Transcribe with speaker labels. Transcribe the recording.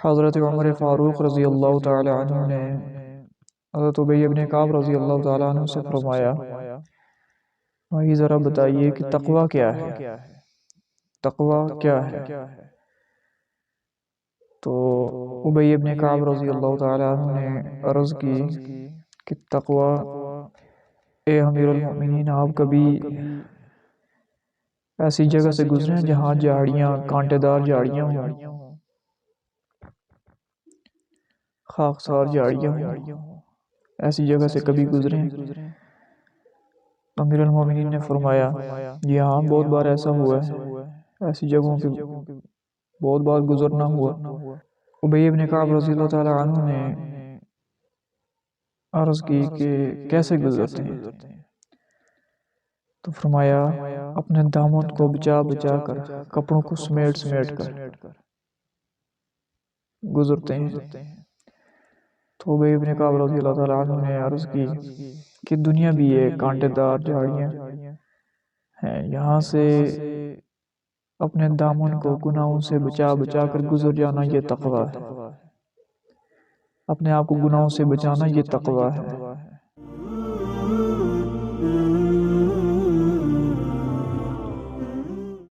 Speaker 1: حضرت عمر فاروق رضی اللہ تعالی عنہ نے حضرت ابی بن کعب رضی اللہ تعالی عنہ سے فرمایا، بھائی ذرا بتائیے کہ تقوی کیا ہے؟ تقوی کیا ہے؟ تو ابی بن کعب رضی اللہ تعالی عنہ نے عرض کی کہ تقوی، اے امیر المؤمنین، آپ کبھی ایسی جگہ سے گزرے ہیں جہاں جھاڑیاں، کانٹے دار جھاڑیاں ہوں، خاکسار جھاڑیاں ہوں، ایسی جگہ سے کبھی گزرے ہیں؟ امیر المومنین نے فرمایا، جی ہاں، بہت بار ایسا ہوا ہے، ایسی جگہوں پہ بہت بار گزرنا ہوا۔ ابی بن کعب رضی اللہ تعالی عنہ نے عرض کی کہ کیسے گزرتے ہیں؟ تو فرمایا، اپنے دامن کو بچا بچا کر، کپڑوں کو سمیٹ سمیٹ کر گزرتے ہیں۔ تو ابی بن کعب رضی اللہ تعالی عنہ نے عرض کی کہ دنیا بھی ایک کانٹے دار جھاڑیاں ہیں، یہاں سے اپنے دامن کو گناہوں سے بچا بچا کر گزر جانا یہ تقوی ہے، اپنے آپ کو گناہوں سے بچانا یہ تقوی ہے۔